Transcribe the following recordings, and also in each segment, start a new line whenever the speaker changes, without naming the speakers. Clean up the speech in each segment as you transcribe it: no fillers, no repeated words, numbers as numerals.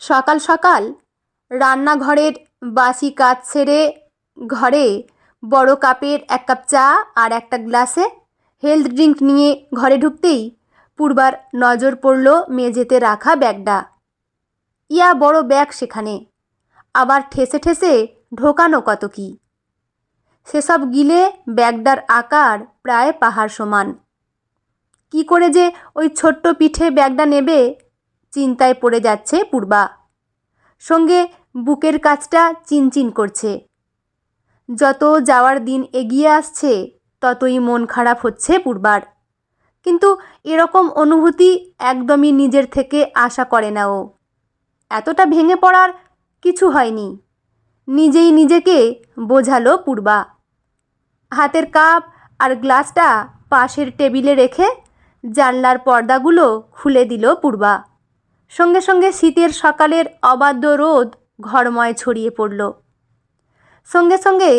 সকাল সকাল রান্নাঘরের বাসি কাজ সেরে ঘরে বড় কাপের এক কাপ চা আর একটা গ্লাসে হেলথ ড্রিঙ্ক নিয়ে ঘরে ঢুকতেই পূর্বার নজর পড়ল মেঝেতে রাখা ব্যাগটা। ইয়া বড় ব্যাগ সেখানে, আবার ঠেসে ঠেসে ঢোকানো কত কি। সেসব গিলে ব্যাগটার আকার প্রায় পাহাড় সমান। কি করে যে ওই ছোট্ট পিঠে ব্যাগটা নেবে চিন্তায় পড়ে যাচ্ছে পূর্বা। সঙ্গে বুকের কাছটা চিনচিন করছে। যত যাওয়ার দিন এগিয়ে আসছে ততই মন খারাপ হচ্ছে পূর্বার। কিন্তু এরকম অনুভূতি একদমই নিজের থেকে আশা করে না ও। এতটা ভেঙে পড়ার কিছু হয়নি, নিজেই নিজেকে বোঝালো পূর্বা। হাতের কাপ আর গ্লাসটা পাশের টেবিলে রেখে জানলার পর্দাগুলো খুলে দিল পূর্বা। সঙ্গে সঙ্গে শীতের সকালের অবাধ্য রোদ ঘরময় ছড়িয়ে পড়ল। সঙ্গে সঙ্গে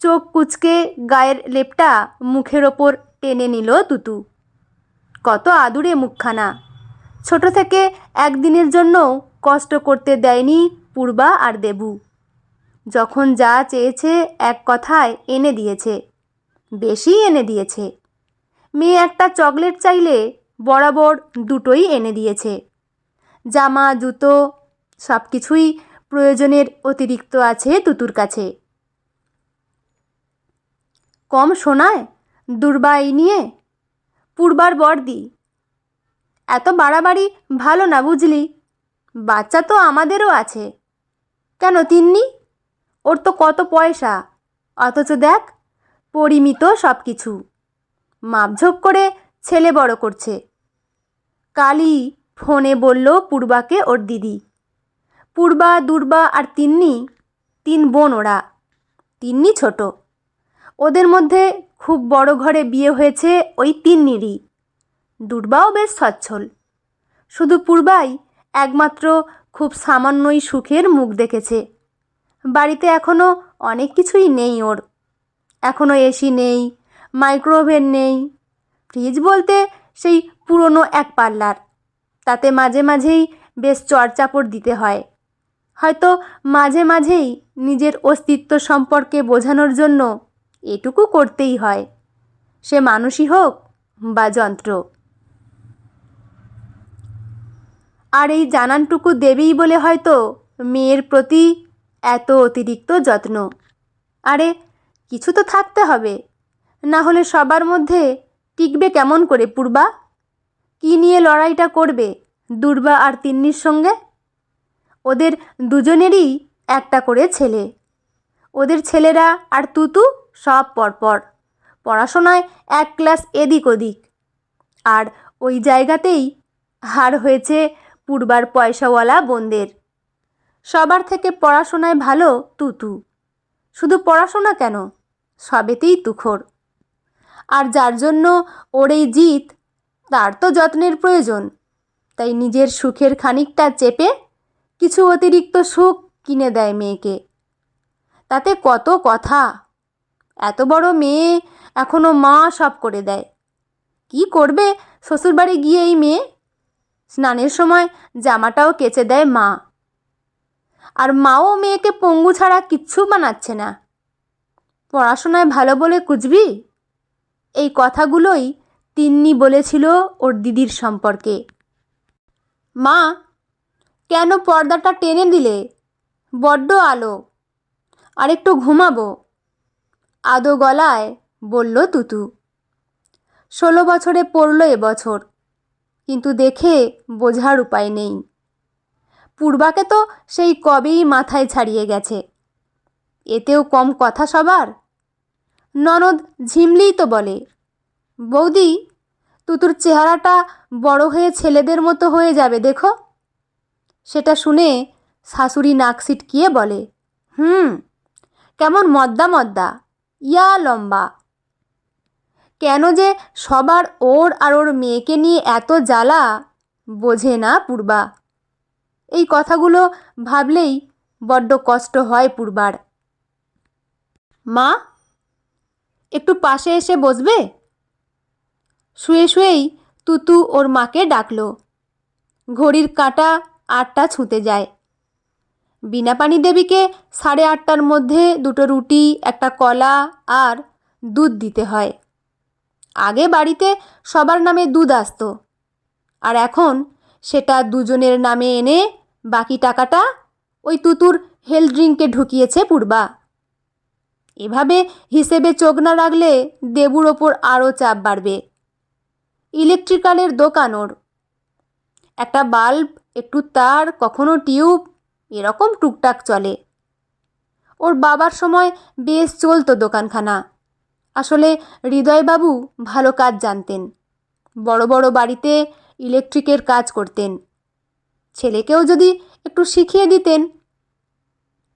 চোখ কুঁচকে গায়ের লেপটা মুখের ওপর টেনে নিল তুতু। কত আদুরে মুখখানা, ছোট থেকে একদিনের জন্য কষ্ট করতে দেয়নি পূর্বা আর দেবু। যখন যা চেয়েছে এক কথায় এনে দিয়েছে, বেশি এনে দিয়েছে। মেয়ে একটা চকলেট চাইলে বরাবর দুটোই এনে দিয়েছে। জামা জুতো সব কিছুই প্রয়োজনের অতিরিক্ত আছে তুতুর কাছে। কম শোনায় দুর্বা এই নিয়ে? পূর্বার বর্দি, এত বাড়াবাড়ি ভালো না বুঝলি। বাচ্চা তো আমাদেরও আছে। কেন তিন্নি, ওর তো কত পয়সা, অথচ দেখ পরিমিত সব কিছু। মাপঝোপ করে ছেলে বড় করছে। কালই ফোনে বলল পূর্বাকে ওর দিদি। পূর্বা, দুর্বা আর তিন্নি, তিন বোন ওরা। তিন্নি ছোট। ওদের মধ্যে খুব বড় ঘরে বিয়ে হয়েছে ওই তিন্নিরই। দুর্বাও বেশ সচ্ছল। শুধু পূর্বাই একমাত্র খুব সামান্যই সুখের মুখ দেখেছে। বাড়িতে এখনও অনেক কিছুই নেই ওর। এখনও এসি নেই, মাইক্রোওভেন নেই, ফ্রিজ বলতে সেই পুরনো এক পাল্লার, তাতে মাঝে মাঝেই বেশ চড়চাপড় দিতে হয়। হয়তো মাঝে মাঝেই নিজের অস্তিত্ব সম্পর্কে বোঝানোর জন্য এটুকু করতেই হয়, সে মানুষই হোক বা যন্ত্র। আর এই জানানটুকু দেবেই বলে হয়তো মেয়ের প্রতি এত অতিরিক্ত যত্ন। আরে কিছু তো থাকতে হবে, না হলে সবার মধ্যে টিকবে কেমন করে পূর্বা? কি নিয়ে লড়াইটা করবে দুর্বা আর তিন্নির সঙ্গে? ওদের দুজনেরই একটা করে ছেলে। ওদের ছেলেরা আর তুতু সব পরপর, পড়াশোনায় এক ক্লাস এদিক ওদিক। আর ওই জায়গাতেই হার হয়েছে পূর্বার পয়সাওয়ালা বোনদের। সবার থেকে পড়াশোনায় ভালো তুতু। শুধু পড়াশোনা কেন, সবেতেই তুখোড়। আর যার জন্য ওর এই জিত, তার তো যত্নের প্রয়োজন। তাই নিজের সুখের খানিকটা চেপে কিছু অতিরিক্ত সুখ কিনে দেয় মেয়েকে। তাতে কত কথা। এত বড় মেয়ে এখনও মা সব করে দেয়। কি করবে শ্বশুরবাড়ি গিয়ে এই মেয়ে? স্নানের সময় জামাটাও কেচে দেয় মা। আর মাও মেয়েকে পঙ্গু ছাড়া কিচ্ছু বানাচ্ছে না। পড়াশোনায় ভালো বলে কুঁচবি? এই কথাগুলোই তিন্নি বলেছিল ওর দিদির সম্পর্কে। মা, কেন পর্দাটা টেনে দিলে? বড্ড আলো, আর একটু ঘুমাবো, আদো গলায় বলল তুতু। 16 বছরে পড়ল এবছর, কিন্তু দেখে বোঝার উপায় নেই। পূর্বাকে তো সেই কবেই মাথায় ছাড়িয়ে গেছে। এতেও কম কথা সবার। ননদ ঝিমলিই তো বলে, বৌদি তুতুর চেহারাটা বড় হয়ে ছেলেদের মতো হয়ে যাবে দেখো। সেটা শুনে শাশুড়ি নাক সিটকিয়ে বলে, কেমন মদ্দা মদ্দা, ইয়া লম্বা। কেন যে সবার ওর আর ওর মেয়েকে নিয়ে এত জ্বালা বোঝে না পূর্বা। এই কথাগুলো ভাবলেই বড্ড কষ্ট হয় পূর্বার। মা, একটু পাশে এসে বসবে? শুয়ে শুয়েই তুতু ওর মাকে ডাকল। ঘড়ির কাঁটা 8টা ছুঁতে যায়। বীণাপাণি দেবীকে 8:30টার মধ্যে 2টো রুটি, একটা কলা আর দুধ দিতে হয়। আগে বাড়িতে সবার নামে দুধ আসতো, আর এখন সেটা দুজনের নামে এনে বাকি টাকাটা ওই তুতুর হেলথ ড্রিঙ্কে ঢুকিয়েছে পূর্বা। এভাবে হিসেবে চোখ না রাখলে দেবুর ওপর আরও চাপ বাড়বে। ইলেকট্রিক্যালের দোকান ওর। একটা বাল্ব, একটু তার, কখনো টিউব, এরকম টুকটাক চলে। ওর বাবার সময় বেশ চলতো দোকানখানা। আসলে হৃদয়বাবু ভালো কাজ জানতেন, বড় বড় বাড়িতে ইলেকট্রিকের কাজ করতেন। ছেলেকেও যদি একটু শিখিয়ে দিতেন।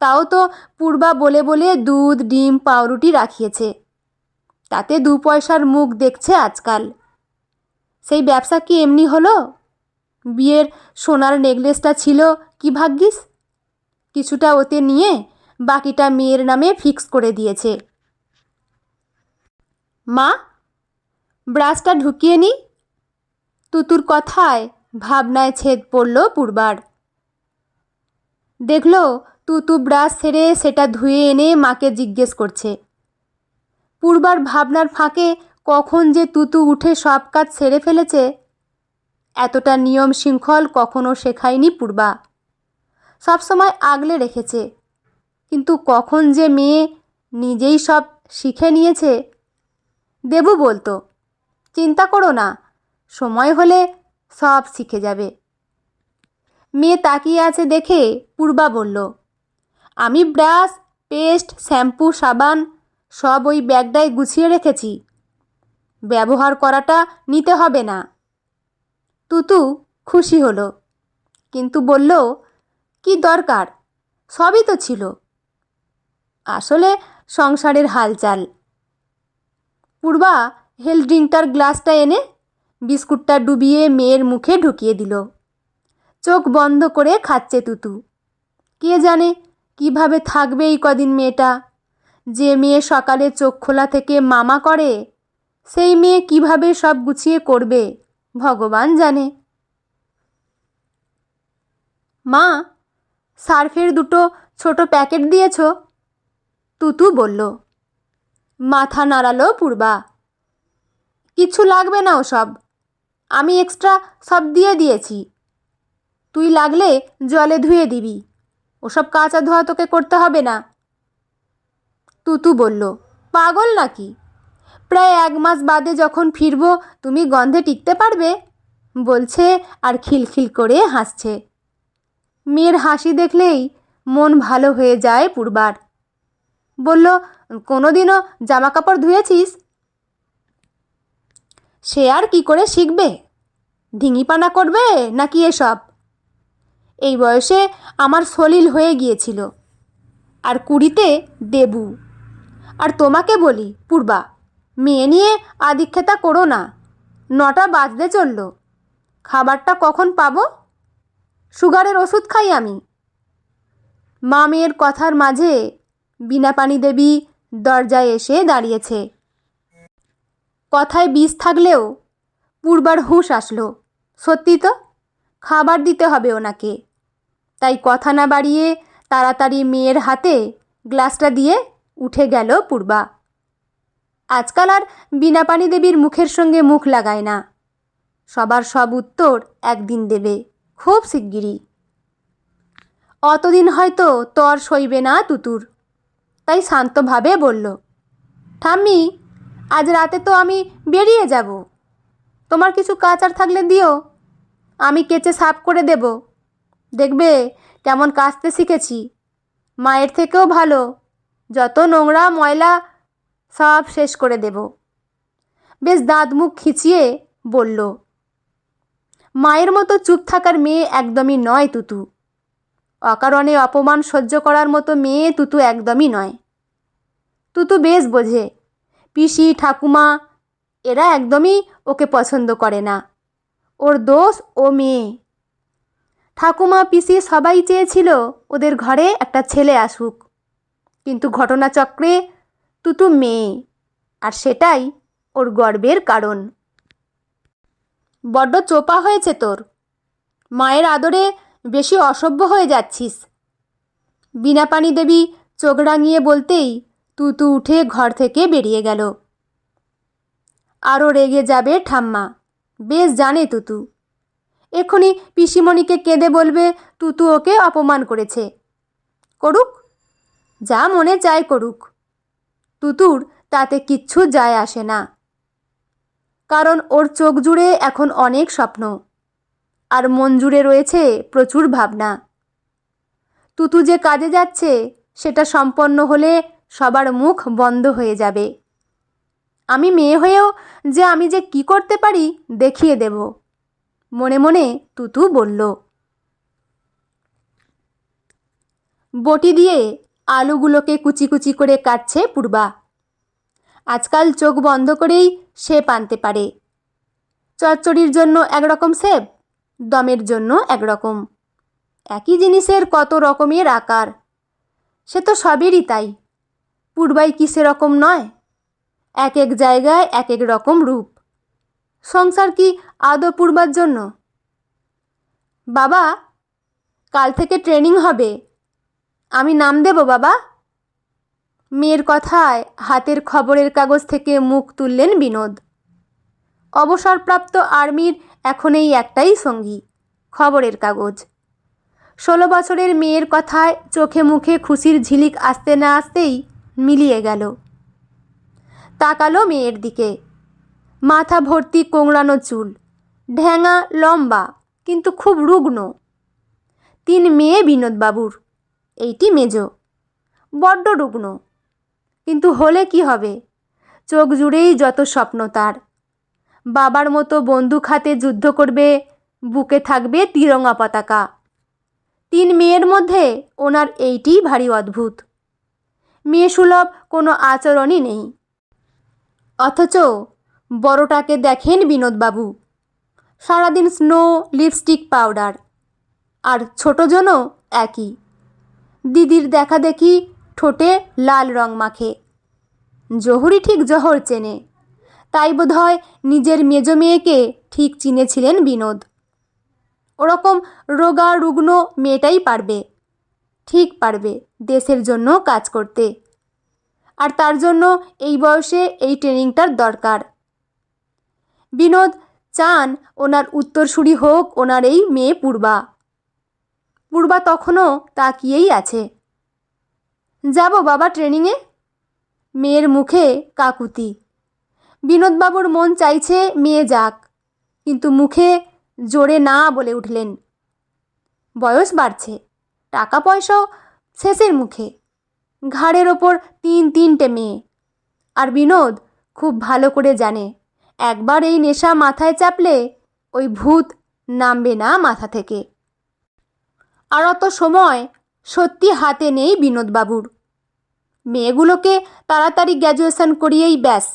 তাও তো পূর্বা বলে বলে দুধ, ডিম, পাউরুটি রাখিয়েছে, তাতে 2 পয়সার মুখ দেখছে আজকাল। সেই ব্যবসা কি এমনি হলো? বিয়ের সোনার নেকলেসটা ছিল কি ভাগ্যিস, কিছুটা ওতে নিয়ে বাকিটা মেয়ের নামে ফিক্স করে দিয়েছে। মা, ব্রাশটা ঢুকিয়ে নি। তুতুর কথায় ভাবনায় ছেদ পড়ল পূর্বার। দেখল তুতু ব্রাশ সেরে সেটা ধুয়ে এনে মাকে জিজ্ঞেস করছে। পূর্বার ভাবনার ফাঁকে কখন যে তুতু উঠে সব কাজ সেরে ফেলেছে, এতটা নিয়ম শৃঙ্খল কখনো শেখায়নি পূর্বা। সবসময় আগলে রেখেছে, কিন্তু কখন যে মেয়ে নিজেই সব শিখে নিয়েছে। দেবু বলতো, চিন্তা করো না, সময় হলে সব শিখে যাবে। মেয়ে তাকিয়ে আছে দেখে পূর্বা বলল, আমি ব্রাশ, পেস্ট, শ্যাম্পু, সাবান সব ওই ব্যাগটায় গুছিয়ে রেখেছি, ব্যবহার করাটা নিতে হবে না। তুতু খুশি হলো, কিন্তু বলল, কি দরকার, সবই তো ছিল। আসলে সংসারের হালচাল। পূর্বা হেলথ ড্রিঙ্কটার গ্লাসটা এনে বিস্কুটটা ডুবিয়ে মেয়ের মুখে ঢুকিয়ে দিল। চোখ বন্ধ করে খাচ্ছে তুতু। কে জানে কিভাবে থাকবে এই কদিন মেয়েটা। যে মেয়ে সকালে চোখ খোলা থেকে মামা করে, সেই মেয়ে কিভাবে সব গুছিয়ে করবে ভগবান জানে। মা, সার্ফের 2টো ছোট প্যাকেট দিয়েছ? তুতু বলল। মাথা নাড়ালো পূর্বা। কিছু লাগবে না ওসব, আমি এক্সট্রা সব দিয়ে দিয়েছি। তুই লাগলে জলে ধুয়ে দিবি, ওসব কাচা ধোয়া তোকে করতে হবে না। তুতু বলল, পাগল নাকি? প্রায় 1 মাস বাদে যখন ফিরব তুমি গন্ধে টিকতে পারবে? বলছে আর খিলখিল করে হাসছে। মেয়ের হাসি দেখলেই মন ভালো হয়ে যায় পূর্বার। বলল, কোনোদিনও জামা কাপড় ধুয়েছিস? সে আর কি করে শিখবে, ঢিঙিপানা করবে নাকি এসব? এই বয়সে আমার সলিল হয়ে গিয়েছিল, আর 20তে দেবু। আর তোমাকে বলি পূর্বা, মেয়ে নিয়ে আদিক্ষেতা করো না। 9টা বাজতে চলল, খাবারটা কখন পাবো? সুগারের ওষুধ খাই আমি। মা মেয়ের কথার মাঝে বীণাপাণি দেবী দরজায় এসে দাঁড়িয়েছে। কথায় বিষ থাকলেও পূর্বার হুঁশ আসলো। সত্যি তো, খাবার দিতে হবে ওনাকে। তাই কথা না বাড়িয়ে তাড়াতাড়ি মেয়ের হাতে গ্লাসটা দিয়ে উঠে গেল পূর্বা। আজকাল আর বীণাপাণি দেবীর মুখের সঙ্গে মুখ লাগায় না। সবার সব উত্তর একদিন দেবে, খুব শিগগিরই। অতদিন হয়তো তর সইবে না তুতুর, তাই শান্তভাবে বলল, ঠাম্মি, আজ রাতে তো আমি বেরিয়ে যাব, তোমার কিছু কাচার থাকলে দিও, আমি কেচে সাফ করে দেব। দেখবে কেমন কাচতে শিখেছি, মায়ের থেকেও ভালো। যত নোংরা ময়লা সব শেষ করে দেব। বেশ দাঁত মুখ খিচিয়ে বলল। মায়ের মতো চুপ থাকার মেয়ে একদমই নয় তুতু। অকারণে অপমান সহ্য করার মতো মেয়ে তুতু একদমই নয়। তুতু বেশ বোঝে, পিসি, ঠাকুমা এরা একদমই ওকে পছন্দ করে না। ওর দোষ ও মেয়ে। ঠাকুমা, পিসি সবাই চেয়েছিল ওদের ঘরে একটা ছেলে আসুক, কিন্তু ঘটনাচক্রে তুতু মেয়ে, আর সেটাই ওর গর্বের কারণ। বড্ড চোপা হয়েছে তোর, মায়ের আদরে বেশি অসভ্য হয়ে যাচ্ছিস। বীণাপাণি দেবী চোখ রাঙিয়ে বলতেই তুতু উঠে ঘর থেকে বেরিয়ে গেল। আরও রেগে যাবে ঠাম্মা, বেশ জানে তুতু। এক্ষুনি পিসিমণিকে কেঁদে বলবে তুতু ওকে অপমান করেছে। করুক, যা মনে চায় করুক, তুতুর তাতে কিচ্ছু যায় আসে না। কারণ ওর চোখ জুড়ে এখন অনেক স্বপ্ন, আর মন জুড়ে রয়েছে প্রচুর ভাবনা। তুতু যে কাজে যাচ্ছে সেটা সম্পন্ন হলে সবার মুখ বন্ধ হয়ে যাবে। আমি মেয়ে হয়েও যে আমি যে কি করতে পারি দেখিয়ে দেব, মনে মনে তুতু বলল। বটি দিয়ে আলুগুলোকে কুচি কুচি করে কাটছে পূর্বা। আজকাল চোখ বন্ধ করেই শেপ আনতে পারে। চচ্চড়ির জন্য একরকম শেপ, দমের জন্য একরকম। একই জিনিসের কত রকমের আকার, সে তো সবেরই তাই। পূর্বাই কি সেরকম নয়? এক এক জায়গায় এক এক রকম রূপ। সংসার কি আদৌ পূর্বার জন্য? বাবা, কাল থেকে ট্রেনিং হবে, আমি নাম দেব বাবা? মেয়ের কথায় হাতের খবরের কাগজ থেকে মুখ তুললেন বিনোদ। অবসরপ্রাপ্ত আর্মির এখন এই একটাই সঙ্গী, খবরের কাগজ। 16 বছরের মেয়ের কথায় চোখে মুখে খুশির ঝিলিক আসতে না আসতেই মিলিয়ে গেল। তাকালো মেয়ের দিকে। মাথা ভর্তি কোংড়ানো চুল, ঢ্যাঙা লম্বা কিন্তু খুব রুগ্ন। 3 মেয়ে বিনোদবাবুর, এইটি মেজ, বড্ড রুগ্ন। কিন্তু হলে কি হবে, চোখ জুড়েই যত স্বপ্ন তার। বাবার মতো বন্দুক হাতে যুদ্ধ করবে, বুকে থাকবে তিরঙ্গা পতাকা। 3 মেয়ের মধ্যে ওনার এইটিই ভারী অদ্ভুত। মেয়ে সুলভ কোনো আচরণই নেই। অথচ বড়টাকে দেখেন বিনোদবাবু, সারাদিন স্নো, লিপস্টিক, পাউডার। আর ছোটজনও একই, দিদির দেখা দেখি ঠোঁটে লাল রং মাখে। জহুরি ঠিক জহর চেনে, তাই বোধহয় নিজের মেজ মেয়েকে ঠিক চিনেছিলেন বিনোদ। ওরকম রোগা রুগ্ন মেয়েটাই পারবে, ঠিক পারবে দেশের জন্য কাজ করতে। আর তার জন্য এই বয়সে এই ট্রেনিংটার দরকার। বিনোদ চান ওনার উত্তরসূরি হোক ওনার এই মেয়ে পূর্বা। পূর্বা তখনও তাকিয়েই আছে। যাব বাবা ট্রেনিংয়ে? মেয়ের মুখে কাকুতি। বিনোদবাবুর মন চাইছে মেয়ে যাক, কিন্তু মুখে জোরে না বলে উঠলেন। বয়স বাড়ছে, টাকা পয়সাও শেষের মুখে, ঘাড়ের ওপর 3-3টে মেয়ে। আর বিনোদ খুব ভালো করে জানে, একবার এই নেশা মাথায় চাপলে ওই ভূত নামবে না মাথা থেকে। আর অত সময় সত্যি হাতে নেই বিনোদবাবুর। মেয়েগুলোকে তাড়াতাড়ি গ্র্যাজুয়েশন করিয়েই ব্যাস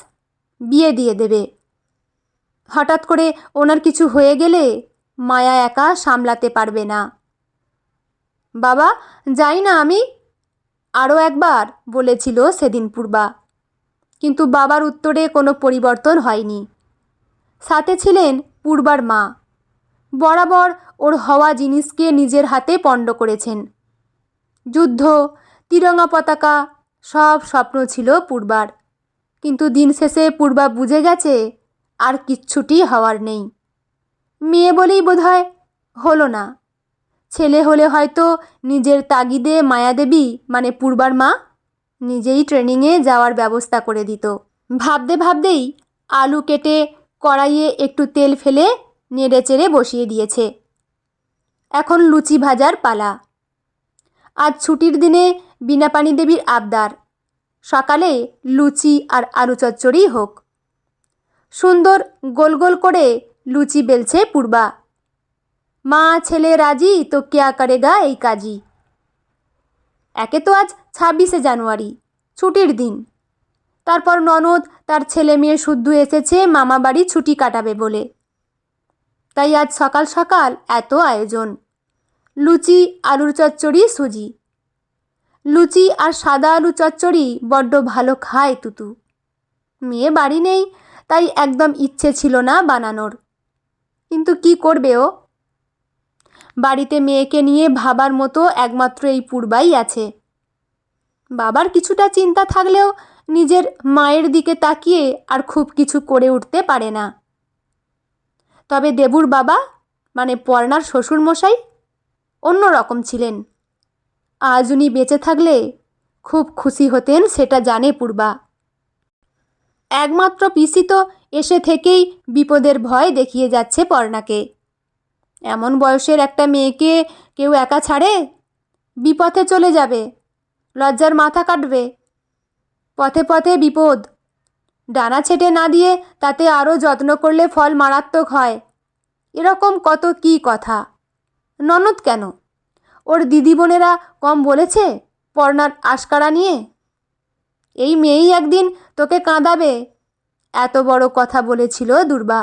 বিয়ে দিয়ে দেবে। হঠাৎ করে ওনার কিছু হয়ে গেলে মায়া একা সামলাতে পারবে না। বাবা, যাই না আমি? আরও একবার বলেছিল সেদিন পূর্বা, কিন্তু বাবার উত্তরে কোনো পরিবর্তন হয়নি। সাথে ছিলেন পূর্বার মা, বরাবর ওর হওয়া জিনিসকে নিজের হাতে পণ্ড করেছেন। যুদ্ধ, তিরঙ্গা পতাকা, সব স্বপ্ন ছিল পূর্বার, কিন্তু দিন শেষে পূর্বা বুঝে গেছে আর কিচ্ছুটি হওয়ার নেই। মেয়ে বলেই বোধহয় হলো না। ছেলে হলে হয়তো নিজের তাগিদে মায়াদেবী মানে পূর্বার মা নিজেই ট্রেনিংয়ে যাওয়ার ব্যবস্থা করে দিত। ভাবতে ভাবতেই আলু কেটে কড়াইয়ে একটু তেল ফেলে নেড়ে চেড়ে বসিয়ে দিয়েছে। এখন লুচি ভাজার পালা। আজ ছুটির দিনে বীণাপাণি দেবীর আবদার, সকালে লুচি আর আলু চচ্চড়ি হোক। সুন্দর গোল গোল করে লুচি বেলছে পূর্বা। মা ছেলে রাজি তো কেয়া করেগা এই কাজই। একে তো আজ 26শে জানুয়ারি, ছুটির দিন। তারপর ননদ তার ছেলে মেয়ে শুদ্ধ এসেছে মামা বাড়ি ছুটি কাটাবে বলে। তাই আজ সকাল সকাল এত আয়োজন। লুচি, আলুর চচ্চড়ি, সুজি। লুচি আর সাদা আলু চচ্চড়ি বড্ড ভালো খায় তুতু। মেয়ে বাড়ি নেই, তাই একদম ইচ্ছে ছিল না বানানোর, কিন্তু কি করবে ও? বাড়িতে মেয়েকে নিয়ে ভাবার মতো একমাত্র এই পূর্বাই আছে। বাবার কিছুটা চিন্তা থাকলেও নিজের মায়ের দিকে তাকিয়ে আর খুব কিছু করে উঠতে পারে না। তবে দেবুর বাবা মানে পর্ণার শ্বশুরমশাই অন্য রকম ছিলেন। আজ উনি বেঁচে থাকলে খুব খুশি হতেন সেটা জানে পূর্বা। একমাত্র পিসি তো এসে থেকেই বিপদের ভয় দেখিয়ে যাচ্ছে পর্ণাকে। এমন বয়সের একটা মেয়েকে কেউ একা ছাড়ে? বিপথে চলে যাবে, লজ্জার মাথা কাটবে। পথে পথে বিপদ, ডানা ছেটে না দিয়ে তাতে আরও যত্ন করলে ফল মারাত্মক হয়। এরকম কত কি কথা। ননদ কেন, ওর দিদি বোনেরা কম বলেছে পর্ণার আশকারা নিয়ে? এই মেয়েই একদিন তোকে কাঁদাবে, এত বড় কথা বলেছিল দুর্বা।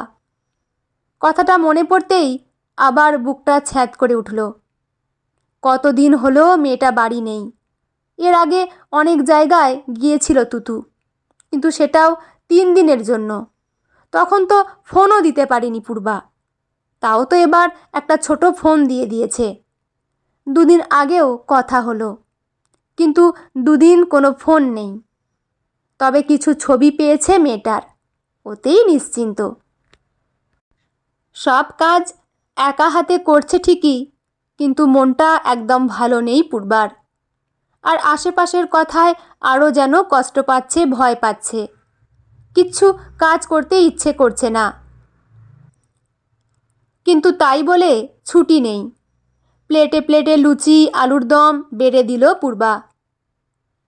কথাটা মনে পড়তেই আবার বুকটা ছ্যাঁত করে উঠল। কতদিন হলো মেয়েটা বাড়ি নেই। এর আগে অনেক জায়গায় গিয়েছিল তুতু, কিন্তু সেটাও 3 দিনের জন্য। তখন তো ফোনও দিতে পারিনি পূর্বা। তাও তো এবার একটা ছোট ফোন দিয়ে দিয়েছে। 2 দিন আগেও কথা হলো, কিন্তু 2 দিন কোনো ফোন নেই। তবে কিছু ছবি পেয়েছে মেয়েটার, ওতেই নিশ্চিন্ত। সব কাজ একা হাতে করছে ঠিকই, কিন্তু মনটা একদম ভালো নেই পূর্বার। আর আশেপাশের কথায় আরও যেন কষ্ট পাচ্ছে, ভয় পাচ্ছে। কিচ্ছু কাজ করতে ইচ্ছে করছে না। কিন্তু তাই বলে ছুটি নেই। প্লেটে প্লেটে লুচি আলুর দম বেড়ে দিল পূর্বা।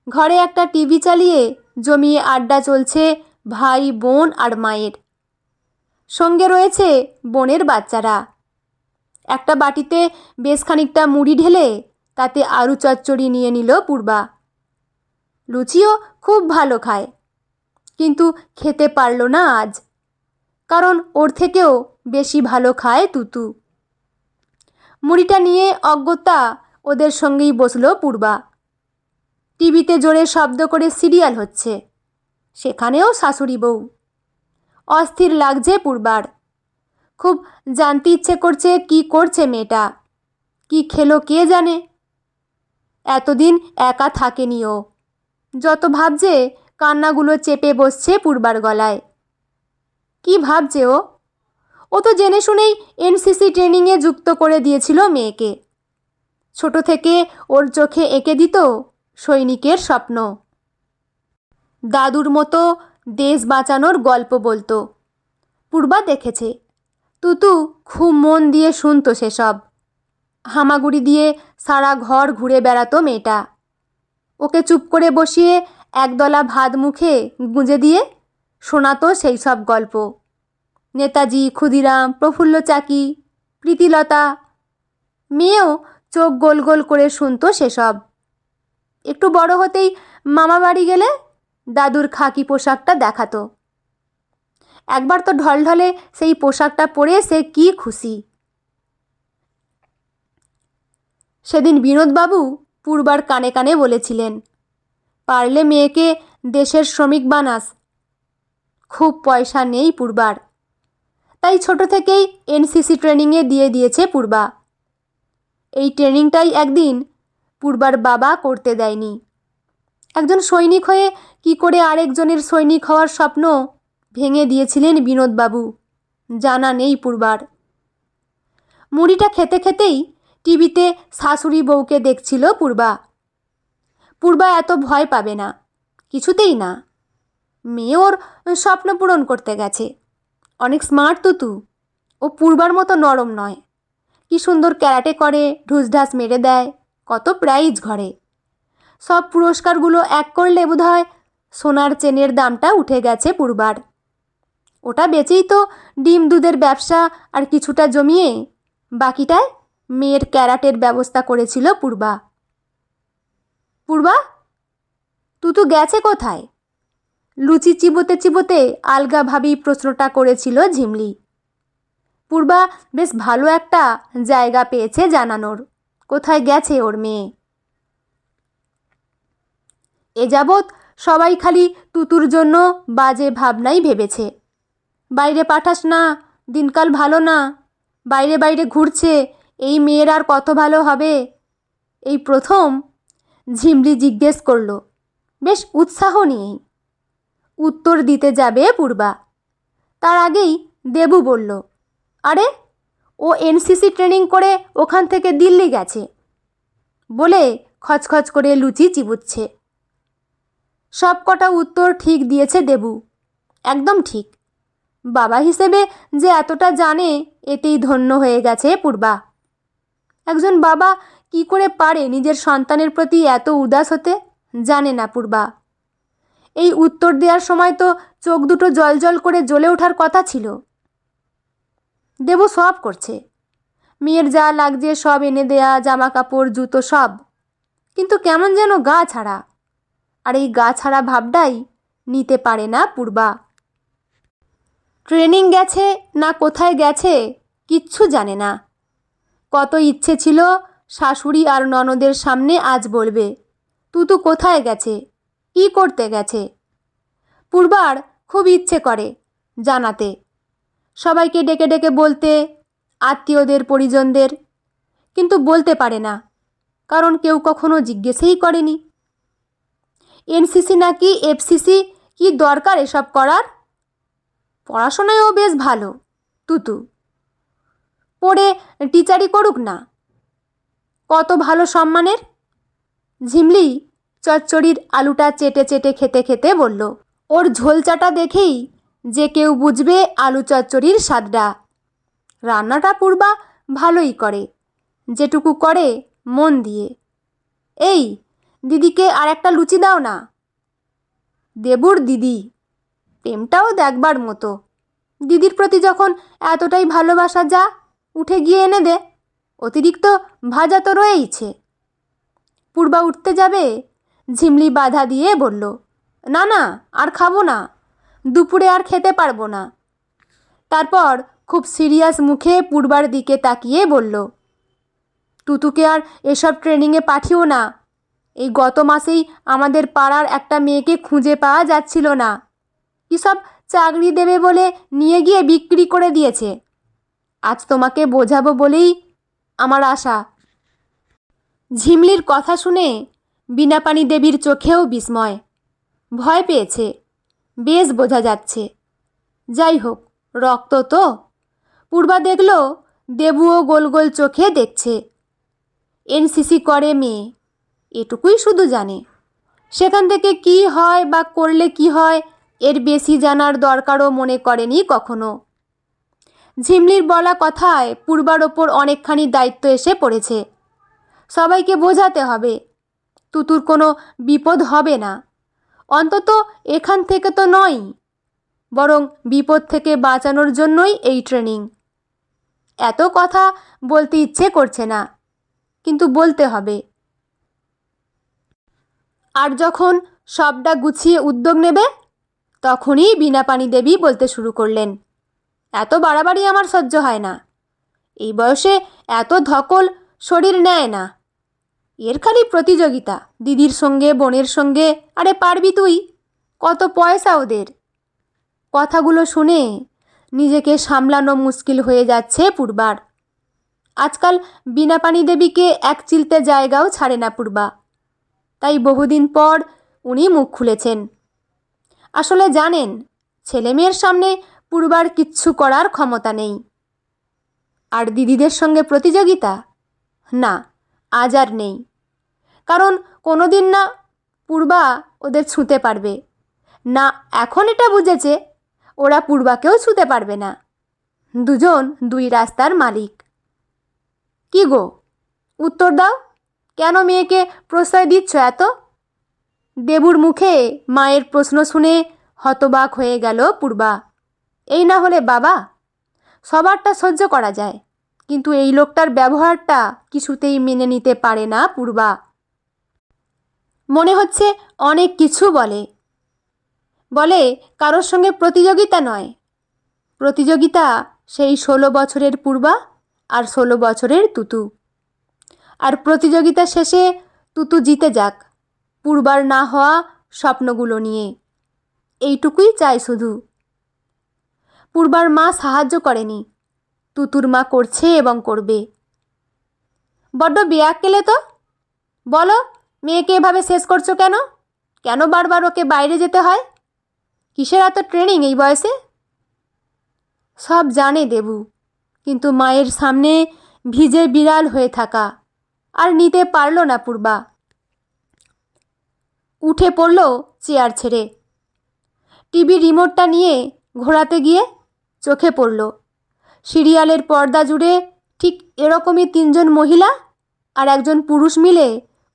ঘরে একটা টিভি চালিয়ে জমিয়ে আড্ডা চলছে ভাই বোন আর মায়ের। সঙ্গে রয়েছে বোনের বাচ্চারা। একটা বাটিতে বেশ খানিকটা মুড়ি ঢেলে তাতে আলু চচ্চড়ি নিয়ে নিল পূর্বা। লুচিও খুব ভালো খায়, কিন্তু খেতে পারল না আজ, কারণ ওর থেকেও বেশি ভালো খায় তুতু। মুড়িটা নিয়ে অগত্যা ওদের সঙ্গেই বসলো পূর্বা। টিভিতে জোরে শব্দ করে সিরিয়াল হচ্ছে, সেখানেও শাশুড়ি বউ। অস্থির লাগছে পূর্বার। খুব জানতে ইচ্ছে করছে কি করছে মেয়েটা, কি খেলো কে জানে। এতদিন একা থাকেনি ও। যত ভাবছে কান্নাগুলো চেপে বসছে পূর্বার গলায়। কি ভাবছে ও? ও তো জেনে শুনেই এনসিসি ট্রেনিংয়ে যুক্ত করে দিয়েছিল মেয়েকে। ছোট থেকে ওর চোখে এঁকে দিত সৈনিকের স্বপ্ন। দাদুর মতো দেশ বাঁচানোর গল্প বলতো। পূর্বা দেখেছে, তুতু খুব মন দিয়ে শুনতো সেসব। হামাগুড়ি দিয়ে সারা ঘর ঘুরে বেড়াতো মেয়েটা। ওকে চুপ করে বসিয়ে একদলা ভাত মুখে গুঁজে দিয়ে শোনাতো সেই সব গল্প। নেতাজি, ক্ষুদিরাম, প্রফুল্ল চাকি, প্রীতিলতা। মেয়েও চোখ গোল গোল করে শুনতো সেসব। একটু বড় হতেই মামা বাড়ি গেলে দাদুর খাকি পোশাকটা দেখাতো। একবার তো ঢলঢলে সেই পোশাকটা পরে সে কি খুশি। সেদিন বিনোদবাবু পূর্বার কানে কানে বলেছিলেন, পারলে মেয়েকে দেশের শ্রমিক বানাস। খুব পয়সা নেই পূর্বার, তাই ছোট থেকেই এনসিসি ট্রেনিংয়ে দিয়ে দিয়েছে পূর্বা। এই ট্রেনিংটাই একদিন পূর্বার বাবা করতে দেয়নি। একজন সৈনিক হয়ে কি করে আরেকজনের সৈনিক হওয়ার স্বপ্ন ভেঙে দিয়েছিলেন বিনোদবাবু জানা নেই পূর্বার। মুড়িটা খেতে খেতেই টিভিতে শাশুড়ি বউকে দেখছিল পূর্বা। পূর্বা এত ভয় পাবে না, কিছুতেই না। মেয়ে ওর স্বপ্ন পূরণ করতে গেছে। অনেক স্মার্ট তুতু, ও পূর্বার মতো নরম নয়। কি সুন্দর ক্যারাটে করে, ঢুসঢাস মেরে দেয়, কত প্রাইজ ঘরে। সব পুরস্কারগুলো এক করলে বোধহয় সোনার চেনের দামটা উঠে গেছে পূর্বার। ওটা বেচেই তো ডিম দুধের ব্যবসা আর কিছুটা জমিয়ে বাকিটায় মেয়ের ক্যারাটের ব্যবস্থা করেছিল পূর্বা। পূর্বা, তুতু গেছে কোথায়? লুচি চিবোতে চিবোতে আলগাভাবেই প্রশ্নটা করেছিল ঝিমলি। পূর্বা বেশ ভালো একটা জায়গা পেয়েছে জানানোর কোথায় গেছে ওর মেয়ে। এ যাবৎ সবাই খালি তুতুর জন্য বাজে ভাবনাই ভেবেছে। বাইরে পাঠাস না, দিনকাল ভালো না, বাইরে বাইরে ঘুরছে, এই মেয়ের আর কত ভালো হবে? এই প্রথম ঝিমলি জিজ্ঞেস করল, বেশ উৎসাহ নিয়েই। উত্তর দিতে যাবে পূর্বা, তার আগেই দেবু বলল, আরে ও এনসিসি ট্রেনিং করে ওখান থেকে দিল্লি গেছে, বলে খচখচ করে লুচি চিবুচ্ছে। সব কটা উত্তর ঠিক দিয়েছে দেবু, একদম ঠিক। বাবা হিসেবে যে এতটা জানে, এতেই ধন্য হয়ে গেছে পূর্বা। একজন বাবা কি করে পারে নিজের সন্তানের প্রতি এত উদাস হতে, জানে না পূর্বা। এই উত্তর দেওয়ার সময় তো চোখ দুটো জল করে জ্বলে ওঠার কথা ছিল। দেবু সব করছে, মেয়ের যা লাগছে সব এনে দেয়া, জামা কাপড় জুতো সব, কিন্তু কেমন যেন গা ছাড়া। আর এই গা ছাড়া ভাবটাই নিতে পারে না পূর্বা। ট্রেনিং গেছে না কোথায় গেছে কিচ্ছু জানে না। কত ইচ্ছে ছিল শাশুড়ি আর ননদের সামনে আজ বলবে, তুতু কোথায় গেছে, কী করতে গেছে। পূর্বার খুব ইচ্ছে করে জানাতে, সবাইকে ডেকে ডেকে বলতে, আত্মীয়দের পরিজনদের, কিন্তু বলতে পারে না, কারণ কেউ কখনো জিজ্ঞেসই করেনি। এনসিসি নাকি এফসিসি, কি দরকার এসব করার? পড়াশোনায়ও বেশ ভালো তুতু, পড়ে টিচারি করুক না, কত ভালো সম্মানের। ঝিমলি চচ্চড়ির আলুটা চেটে চেটে খেতে খেতে বলল, ওর ঝোলচাটা দেখেই যে কেউ বুঝবে আলু চচ্চড়ির স্বাদটা। রান্নাটা পূর্বা ভালোই করে, যেটুকু করে মন দিয়ে। এই দিদিকে আর একটা লুচি দাও না। দেবুর দিদি, প্রেমটাও দেখবার মতো। দিদির প্রতি যখন এতটাই ভালোবাসা, যা উঠে গিয়ে এনে দে, অতিরিক্ত ভাজা তো রয়েইছে। পূর্বা উঠতে যাবে, ঝিমলি বাধা দিয়ে বলল, না না, আর খাবো না, দুপুরে আর খেতে পারবো না। তারপর খুব সিরিয়াস মুখে পূর্বার দিকে তাকিয়ে বলল, তুতুকে আর এসব ট্রেনিংয়ে পাঠিও না। এই গত মাসেই আমাদের পাড়ার একটা মেয়েকে খুঁজে পাওয়া যাচ্ছিল না, কী সব চাকরি দেবে বলে নিয়ে গিয়ে বিক্রি করে দিয়েছে। আজ তোমাকে বোঝাবো বলেই আমার আশা। ঝিমলির কথা শুনে বীণাপাণি দেবীর চোখেও বিস্ময়, ভয় পেয়েছে, বেশ বোঝা যাচ্ছে। যাই হোক, রক্ত তো। পূর্বা দেখল দেবুও গোল গোল চোখে দেখছে। এনসিসি করে মেয়ে, এটুকুই শুধু জানে। সেখান থেকে কি হয় বা করলে কি হয়, এর বেশি জানার দরকারও মনে করেনি কখনো। ঝিমলির বলা কথায় পূর্বার ওপর অনেকখানি দায়িত্ব এসে পড়েছে। সবাইকে বোঝাতে হবে তুতুর কোনো বিপদ হবে না, অন্তত এখান থেকে তো নয়, বরং বিপদ থেকে বাঁচানোর জন্যই এই ট্রেনিং। এত কথা বলতে ইচ্ছে করছে না, কিন্তু বলতে হবে। আর যখন সবটা গুছিয়ে উদ্যোগ নেবে, তখনই বীণাপাণি দেবী বলতে শুরু করলেন, এত বাড়াবাড়ি আমার সহ্য হয় না। এই বয়সে এত ধকল শরীর নেয় না। এর খালি প্রতিযোগিতা, দিদির সঙ্গে বোনের সঙ্গে। আরে পারবি তুই, কত পয়সা ওদের। কথাগুলো শুনে নিজেকে সামলানো মুশকিল হয়ে যাচ্ছে পূর্বার। আজকাল বীণাপাণি দেবীকে এক চিলতে জায়গাও ছাড়ে না পূর্বা, তাই বহুদিন পর উনি মুখ খুলেছেন। আসলে জানেন, ছেলে মেয়ের সামনে পূর্বার কিচ্ছু করার ক্ষমতা নেই। আর দিদিদের সঙ্গে প্রতিযোগিতা, না, আজ আর নেই। কারণ কোনো দিন না পূর্বা ওদের ছুঁতে পারবে না। এখন এটা বুঝেছে, ওরা পূর্বাকেও ছুঁতে পারবে না। দুজন দুই রাস্তার মালিক। কি গো, উত্তর দাও, কেন মেয়েকে প্রশ্রয় দিচ্ছ এত? দেবুর মুখে মায়ের প্রশ্ন শুনে হতবাক হয়ে গেল পূর্বা। এই না হলে বাবা, সবারটা সহ্য করা যায়, কিন্তু এই লোকটার ব্যবহারটা কিছুতেই মেনে নিতে পারে না পূর্বা। মনে হচ্ছে অনেক কিছু বলে বলে কারোর সঙ্গে প্রতিযোগিতা নয়, প্রতিযোগিতা সেই 16 বছরের পূর্বা আর 16 বছরের তুতু। আর প্রতিযোগিতা শেষে তুতু জিতে যাক পূর্বার না হওয়া স্বপ্নগুলো নিয়ে, এইটুকুই চাই শুধু। পূর্বার মা সাহায্য করেনি, তুতুর মা করছে এবং করবে। বড্ড বেয়াক্কেলে তো। বলো, মেয়েকে এভাবে শেষ করছো কেন? কেন বারবার ওকে বাইরে যেতে হয়? কিসের এত ট্রেনিং এই বয়সে? সব জানে দেবু, কিন্তু মায়ের সামনে ভিজে বিড়াল হয়ে থাকা আর নিতে পারল না পূর্বা। উঠে পড়ল চেয়ার ছেড়ে। টিভি রিমোটটা নিয়ে ঘোরাতে গিয়ে চোখে পড়ল সিরিয়ালের পর্দা জুড়ে ঠিক এরকমই 3জন মহিলা আর একজন পুরুষ মিলে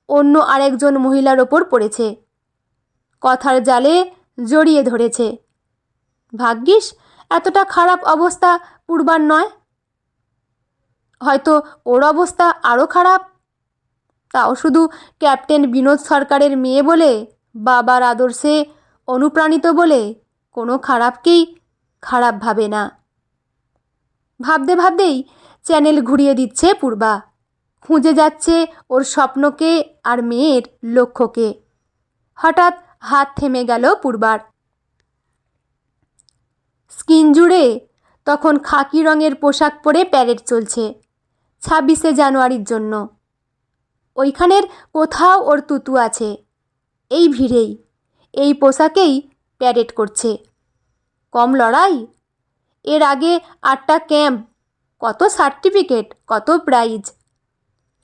অন্য আরেকজন মহিলার ওপর পড়েছে, কথার জালে জড়িয়ে ধরেছে। ভাগ্যিস এতটা খারাপ অবস্থা পূর্বার নয়, হয়তো ওর অবস্থা আরও খারাপ। তাও শুধু ক্যাপ্টেন বিনোদ সরকারের মেয়ে বলে, বাবার আদর্শে অনুপ্রাণিত বলে কোনো খারাপকেই খারাপ ভাবে না। ভাবতে ভাবতেই চ্যানেল ঘুরিয়ে দিচ্ছে পূর্বা, খুঁজে যাচ্ছে ওর স্বপ্নকে আর মেয়ের লক্ষ্যকে। হঠাৎ হাত থেমে গেল পূর্বার। স্ক্রিন জুড়ে তখন খাকি রঙের পোশাক পরে প্যারেড চলছে 26শে জানুয়ারির জন্য। ওইখানের কোথাও ওর তুতু আছে। এই ভিড়েই, এই পোশাকেই প্যারেড করছে। কম লড়াই? এর আগে 8টা ক্যাম্প, কত সার্টিফিকেট, কত প্রাইজ।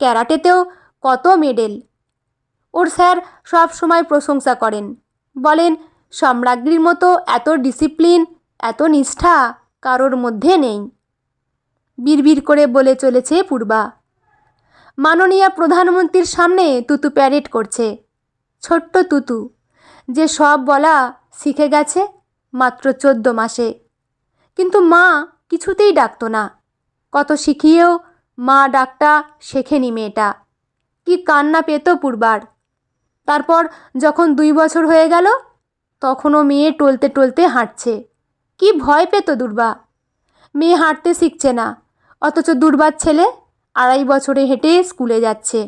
ক্যারাটেতেও কত মেডেল। ওর স্যার সব সময় প্রশংসা করেন, বলেন সম্রাজ্ঞীর মতো এত ডিসিপ্লিন, এত নিষ্ঠা কারোর মধ্যে নেই। বিড়বিড় করে বলে চলেছে পূর্বা। মাননীয় প্রধানমন্ত্রীর সামনে তুতু প্যারেড করছে। ছোট্ট তুতু, যে সব বলা শিখে গেছে মাত্র 14 মাসে। কিন্তু মা কিছুতেই ডাকতো না। কত শিখিয়েও মা ডাকটা শেখেনি মেয়েটা। কি কান্না পেত পূর্বার। তারপর যখন 2 বছর হয়ে গেল, তখনও মেয়ে টলতে টলতে হাঁটছে। কি ভয় পেত দুর্বা। মেয়ে হাঁটতে শিখছে না, অথচ দুর্বার ছেলে 2.5 বছরে হেঁটে স্কুলে যাচ্ছে।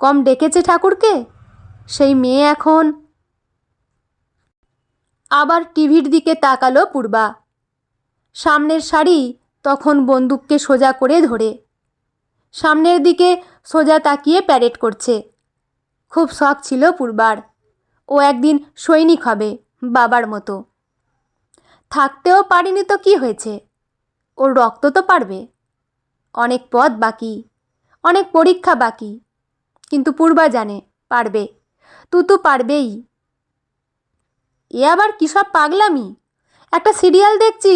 কম ডেকেছে ঠাকুরকে? সেই মেয়ে এখন। আবার টিভির দিকে তাকালো পূর্বা। সামনের সারি তখন বন্দুককে সোজা করে ধরে সামনের দিকে সোজা তাকিয়ে প্যারেড করছে। খুব শখ ছিল পূর্বার, ও একদিন সৈনিক হবে বাবার মতো। থাকতেও পারিনি তো কি হয়েছে, ওর রক্ত তো পারবে। অনেক পথ বাকি, অনেক পরীক্ষা বাকি, কিন্তু পূর্বা জানে পারবে, তুতু পারবেই। এ আবার কী সব পাগলামি? একটা সিরিয়াল দেখছি,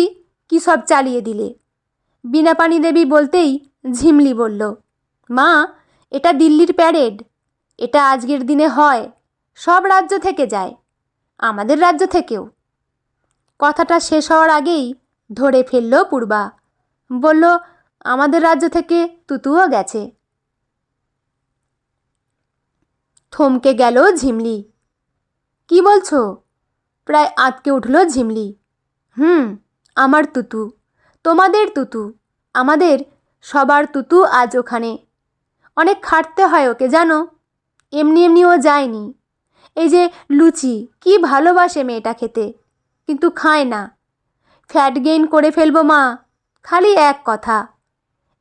কী সব চালিয়ে দিলে। বীণাপাণি দেবী বলতেই ঝিমলি বলল, মা, এটা দিল্লির প্যারেড। এটা আজকের দিনে হয়, সব রাজ্য থেকে যায়, আমাদের রাজ্য থেকেও। কথাটা শেষ হওয়ার আগেই ধরে ফেলল পূর্বা, বলল, আমাদের রাজ্য থেকে তুতুও গেছে। থমকে গেল ঝিমলি। কি বলছো? প্রায় আঁতকে উঠল ঝিমলি। আমার তুতু, তোমাদের তুতু, আমাদের সবার তুতু আজ ওখানে। অনেক খাটতে হয় ওকে জানো, এমনি এমনি ও যায়নি। এই যে লুচি, কি ভালোবাসে মেয়েটা খেতে, কিন্তু খায় না। ফ্যাট গেইন করে ফেলবো মা, খালি এক কথা।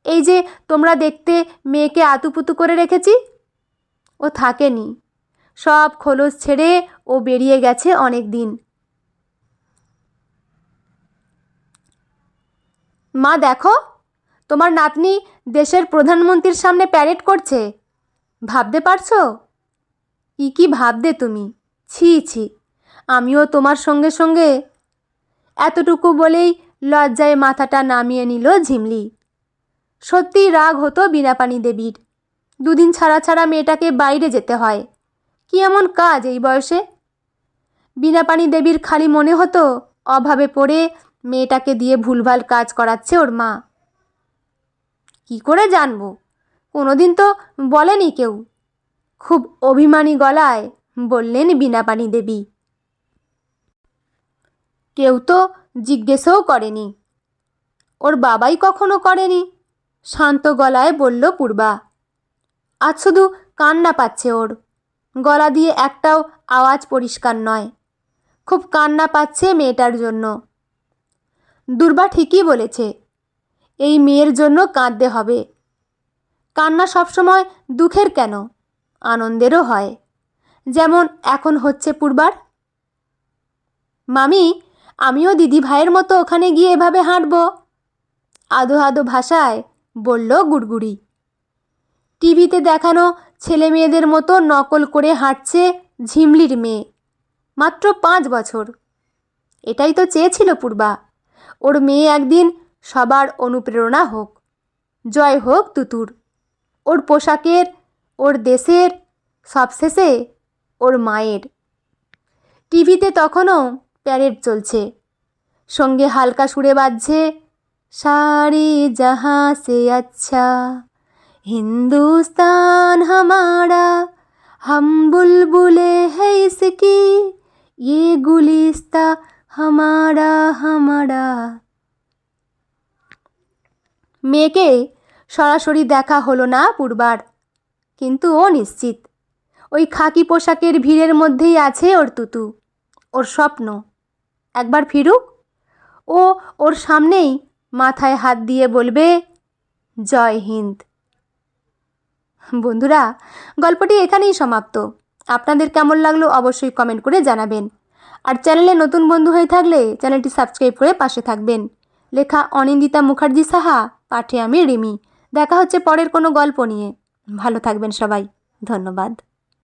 এই যে তোমরা দেখতে মেয়েকে আতুপুতু করে রেখেছি, ও থাকেনি। সব খোলস ছেড়ে ও বেরিয়ে গেছে অনেক দিন। মা দেখো, তোমার নাতনি দেশের প্রধানমন্ত্রীর সামনে প্যারেড করছে। ভাবতে পারছো? কি ভাববে তুমি? ছি ছি, আমিও তোমার সঙ্গে সঙ্গে। এতটুকু বলেই লজ্জায় মাথাটা নামিয়ে নিল ঝিমলি। সত্যিই রাগ হতো বীণাপাণি দেবীর। 2 দিন ছাড়া ছাড়া মেয়েটাকে বাইরে যেতে হয়। কি এমন কাজ এই বয়সে? বীণাপাণি দেবীর খালি মনে হতো অভাবে পড়ে মেয়েটাকে দিয়ে ভুলভাল কাজ করাচ্ছে ওর মা। কি করে জানবো? কোনোদিন তো বলেনি কেউ। খুব অভিমানী গলায় বললেন বীণাপাণি দেবী। কেউ তো জিজ্ঞেসও করেনি, ওর বাবাই কখনো করেনি। শান্ত গলায় বলল পূর্বা। আজ শুধু কান্না পাচ্ছে ওর, গলা দিয়ে একটাও আওয়াজ পরিষ্কার নয়। খুব কান্না পাচ্ছে মেয়েটার জন্য। দুর্বা ঠিকই বলেছে, এই মেয়ের জন্য কাঁদতে হবে। কান্না সবসময় দুঃখের কেন, আনন্দেরও হয়, যেমন এখন হচ্ছে পূর্বার। মামি, আমিও দিদি ভাইয়ের মতো ওখানে গিয়ে এভাবে হাঁটবো, আদো আদো ভাষায় বলল গুড়গুড়ি। টিভিতে দেখানো ছেলে মেয়েদের মতো নকল করে হাঁটছে ঝিমলির মেয়ে, মাত্র 5 বছর। এটাই তো চেয়েছিল পূর্বা, ওর মেয়ে একদিন সবার অনুপ্রেরণা হোক, জয় হোক তুতুর, ওর পোশাকের, ওর দেশের, সবশেষে ওর মায়ের। টিভিতে তখনও প্যারেড চলছে, সঙ্গে হালকা সুরে বাজছে সারে জাহাঁ সে আচ্ছা हिंदुस्तान हमारा, हम बुलबुले है इसकी, ये गुलिस्ता हमारा हमारा। মেয়েকে সরাসরি দেখা হলো না পূর্বার, কিন্তু ও নিশ্চিত ওই খাকি পোশাকের ভিড়ের মধ্যেই আছে ওর তুতু, ওর স্বপ্ন। একবার ফিরুক, ও ওর সামনেই মাথায় হাত দিয়ে বলবে জয় হিন্দ। বন্ধুরা, গল্পটি এখানেই সমাপ্ত। আপনাদের কেমন লাগলো অবশ্যই কমেন্ট করে জানাবেন। আর চ্যানেলে নতুন বন্ধু হয়ে থাকলে চ্যানেলটি সাবস্ক্রাইব করে পাশে থাকবেন। লেখা অনিন্দিতা মুখার্জি সাহা, পাঠে আমি রিমি। দেখা হচ্ছে পরের কোনো গল্প নিয়ে। ভালো থাকবেন সবাই, ধন্যবাদ।